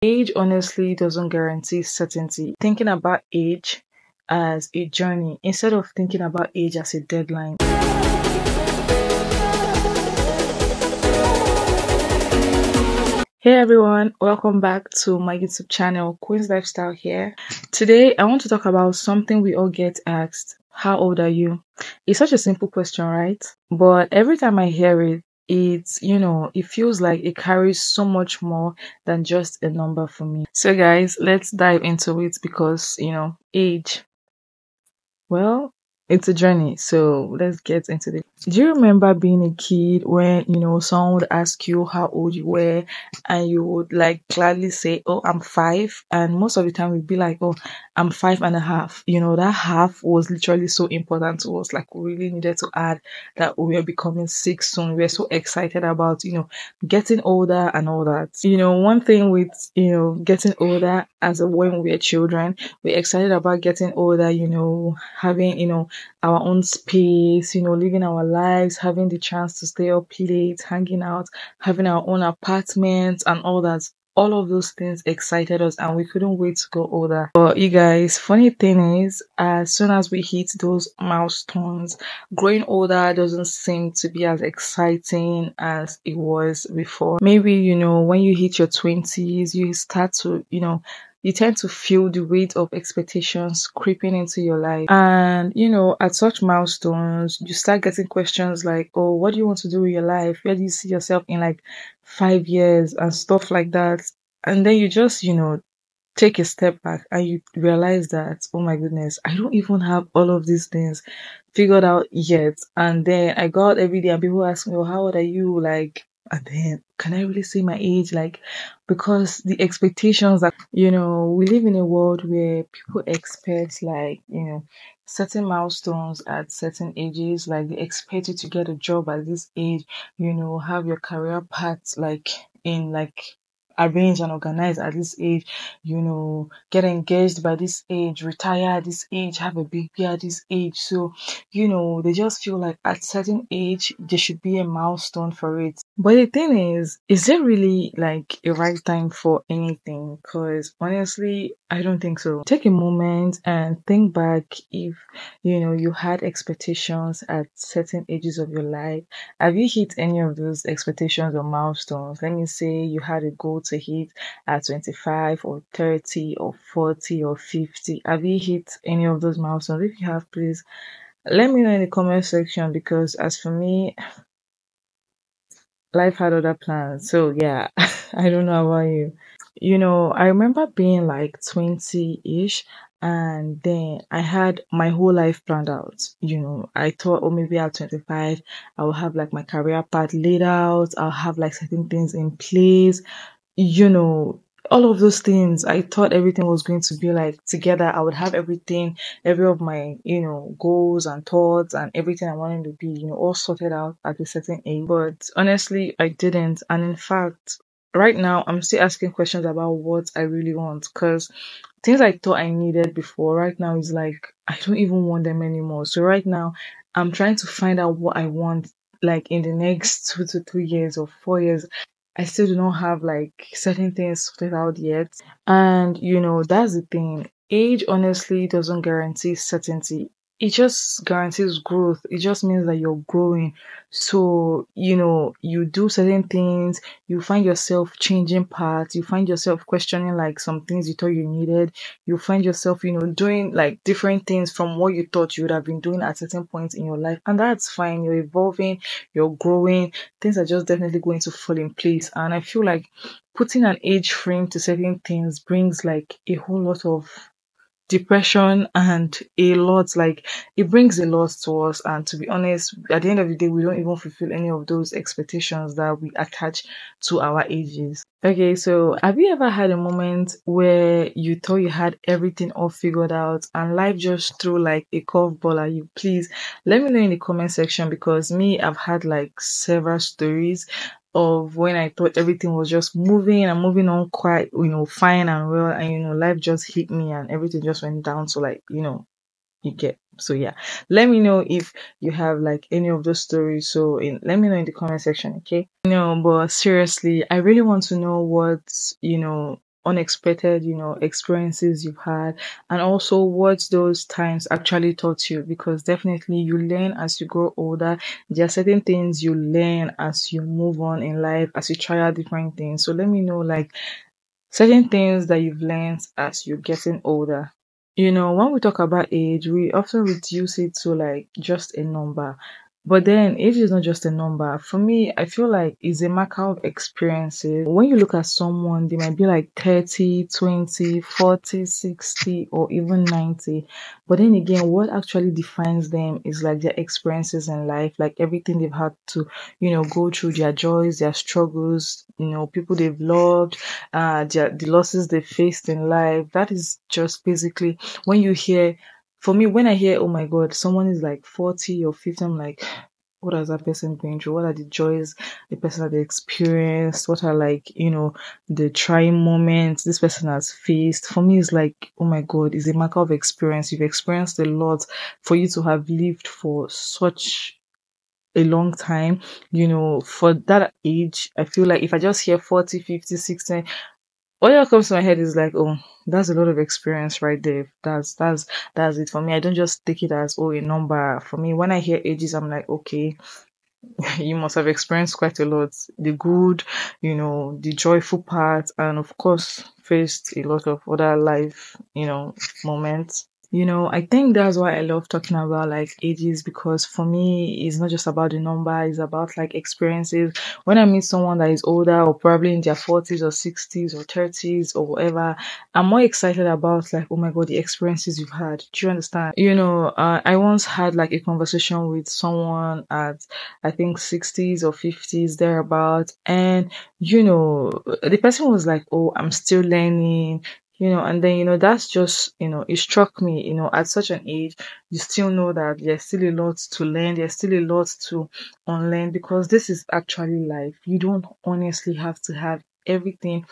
Age honestly doesn't guarantee certainty. Thinking about age as a journey instead of thinking about age as a deadline. Hey everyone, welcome back to my YouTube channel, Queen's Lifestyle here. Today I want to talk about something we all get asked. How old are you? It's such a simple question, right? But every time I hear it, it feels like it carries so much more than just a number for me. So guys, let's dive into it because, age, well, it's a journey, so let's get into it. Do you remember being a kid when, someone would ask you how old you were and you would like gladly say, "Oh, I'm 5." And most of the time we'd be like, "Oh, I'm 5.5." That half was literally so important to us. Like we really needed to add that we were becoming 6 soon. We were so excited about, getting older and all that. One thing with, getting older as when we were children, we're excited about getting older, having, our own space, living our lives, having the chance to stay up late, hanging out, having our own apartments and all that. All of those things excited us and we couldn't wait to go older. But you guys, funny thing is, as soon as we hit those milestones, growing older doesn't seem to be as exciting as it was before. Maybe, when you hit your 20s, you start to, you tend to feel the weight of expectations creeping into your life. And, at such milestones, you start getting questions like, "Oh, what do you want to do with your life? Where do you see yourself in like 5 years?" and stuff like that. And then you just, take a step back and you realize that, oh my goodness, I don't even have all of these things figured out yet. And then I go out every day and people ask me, "Well, how old are you?" Like, and then can I really say my age? Like, because the expectations that, we live in a world where people expect like, certain milestones at certain ages. Like they expect you to get a job at this age, have your career path like in like arranged and organized at this age, get engaged by this age, retire at this age, have a baby at this age. So, they just feel like at certain age there should be a milestone for it. But the thing is there really like a right time for anything? Because honestly, I don't think so. Take a moment and think back if you had expectations at certain ages of your life. Have you hit any of those expectations or milestones? Let me say you had a goal to hit at 25 or 30 or 40 or 50. Have you hit any of those milestones? If you have, please let me know in the comment section because as for me, life had other plans. So yeah, I don't know about you. I remember being like 20-ish and then I had my whole life planned out. I thought, oh, maybe at 25, I will have like my career path laid out. I'll have like certain things in place. You know, all of those things. I thought everything was going to be like together. I would have everything, every of my, goals and thoughts and everything I wanted to be, all sorted out at a certain age. But honestly, I didn't. And in fact, right now, I'm still asking questions about what I really want because things I thought I needed before, right now is like, I don't even want them anymore. So right now, I'm trying to find out what I want like in the next 2 to 3 years or 4 years. I still do not have like certain things sorted out yet. And that's the thing. Age honestly doesn't guarantee certainty. It just guarantees growth. It just means that you're growing. So, you do certain things, you find yourself changing paths, you find yourself questioning like some things you thought you needed, you find yourself, doing like different things from what you thought you would have been doing at certain points in your life. And that's fine. You're evolving, you're growing, things are just definitely going to fall in place. And I feel like putting an age frame to certain things brings like a whole lot of depression and a lot like it brings a lot to us. And to be honest, at the end of the day, we don't even fulfill any of those expectations that we attach to our ages. Okay, so have you ever had a moment where you thought you had everything all figured out and life just threw like a curveball at you? Please let me know in the comment section because me, I've had like several stories of when I thought everything was just moving and moving on quite, fine and well, and life just hit me and everything just went down. So like, you get. So yeah, let me know if you have like any of those stories. So let me know in the comment section, okay? But seriously, I really want to know what unexpected, experiences you've had, and also what those times actually taught you, because definitely you learn as you grow older. There are certain things you learn as you move on in life, as you try out different things. So let me know, like, certain things that you've learned as you're getting older. When we talk about age, we often reduce it to like just a number. But then age is not just a number. For me, I feel like it's a marker of experiences. When you look at someone, they might be like 30, 20, 40, 60, or even 90. But then again, what actually defines them is like their experiences in life, like everything they've had to, go through, their joys, their struggles, people they've loved, the losses they faced in life. That is just basically when you hear, for me, when I hear, oh my God, someone is like 40 or 50, I'm like, what has that person been through? What are the joys the person has experienced? What are, like, the trying moments this person has faced? For me, it's like, oh my God, it's a marker of experience. You've experienced a lot for you to have lived for such a long time, for that age. I feel like if I just hear 40, 50, 60, all that comes to my head is like, oh, that's a lot of experience right there. That's it for me. I don't just take it as, oh, a number. For me, when I hear ages, I'm like, okay, you must have experienced quite a lot. The good, the joyful part, and of course, faced a lot of other life, moments. I think that's why I love talking about like ages, because for me, it's not just about the number, it's about like experiences. When I meet someone that is older or probably in their 40s or 60s or 30s or whatever, I'm more excited about like, oh my God, the experiences you've had. Do you understand? I once had like a conversation with someone at, I think, 60s or 50s thereabout, and the person was like, oh, I'm still learning, and then, that's just, it struck me, at such an age, you still know that there's still a lot to learn, there's still a lot to unlearn, because this is actually life. You don't honestly have to have everything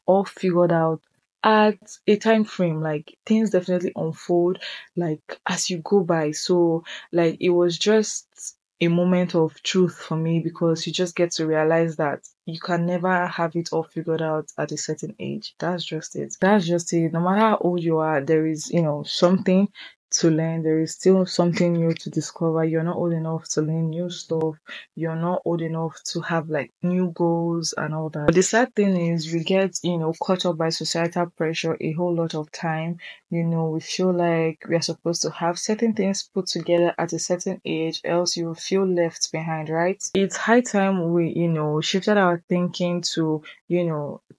all figured out at a time frame. Like, things definitely unfold like as you go by. So like, it was just a moment of truth for me, because you just get to realize that you can never have it all figured out at a certain age. That's just it. That's just it. No matter how old you are, there is, something to learn. There is still something new to discover. You're not old enough to learn new stuff. You're not old enough to have like new goals and all that. But the sad thing is, we get, caught up by societal pressure a whole lot of time. We feel like we are supposed to have certain things put together at a certain age, else you will feel left behind, right? It's high time we, shifted our thinking to,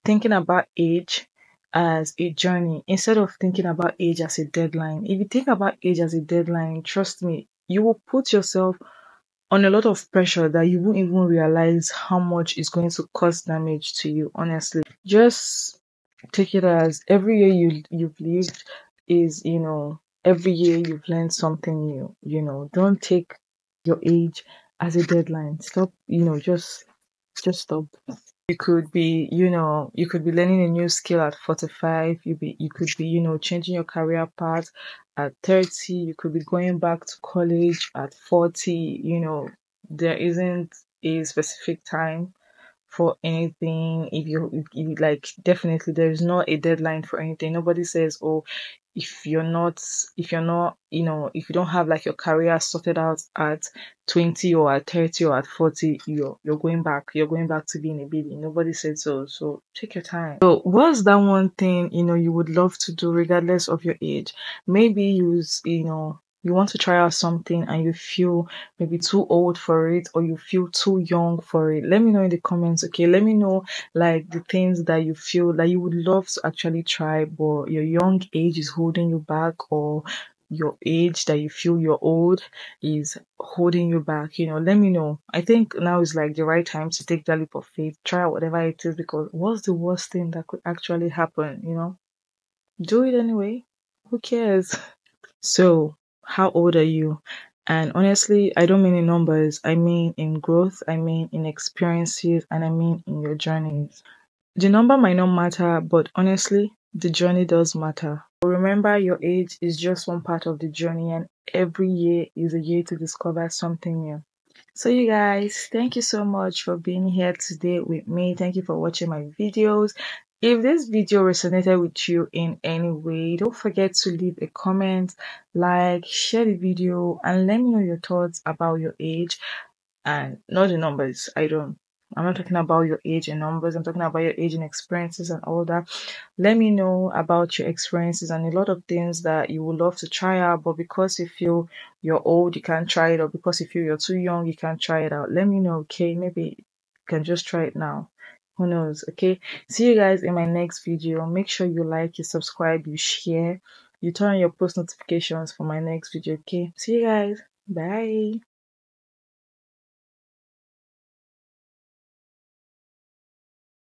thinking about age as a journey instead of thinking about age as a deadline. If you think about age as a deadline, trust me, you will put yourself on a lot of pressure that you won't even realize how much is going to cause damage to you, honestly. Just take it as every year you've lived is, every year you've learned something new. Don't take your age as a deadline. Stop, just stop. You could be learning a new skill at 45. You could be, changing your career path at 30. You could be going back to college at 40. There isn't a specific time for anything. If you like, definitely there is not a deadline for anything. Nobody says, oh, if you're not if you don't have like your career sorted out at 20 or at 30 or at 40, you're going back to being a baby. Nobody said so. So take your time. So what's that one thing you would love to do regardless of your age? Maybe you want to try out something and you feel maybe too old for it, or you feel too young for it. Let me know in the comments. Okay, let me know like the things that you feel that you would love to actually try, but your young age is holding you back, or your age that you feel you're old is holding you back. Let me know. I think now is like the right time to take that leap of faith, try out whatever it is, because what's the worst thing that could actually happen? Do it anyway. Who cares? So, how old are you? And honestly, I don't mean in numbers. I mean in growth, I mean in experiences, and I mean in your journeys. The number might not matter, but honestly, the journey does matter. Remember, your age is just one part of the journey, and every year is a year to discover something new. So, you guys, thank you so much for being here today with me. Thank you for watching my videos. If this video resonated with you in any way, don't forget to leave a comment, like, share the video, and let me know your thoughts about your age and not the numbers. I'm not talking about your age and numbers. I'm talking about your age and experiences and all that. Let me know about your experiences and a lot of things that you would love to try out, but because you feel you're old, you can't try it, or because you feel you're too young, you can't try it out. Let me know, okay? Maybe you can just try it now. Who knows, okay? See you guys in my next video. Make sure you like, you subscribe, you share, you turn on your post notifications for my next video, okay? See you guys. Bye.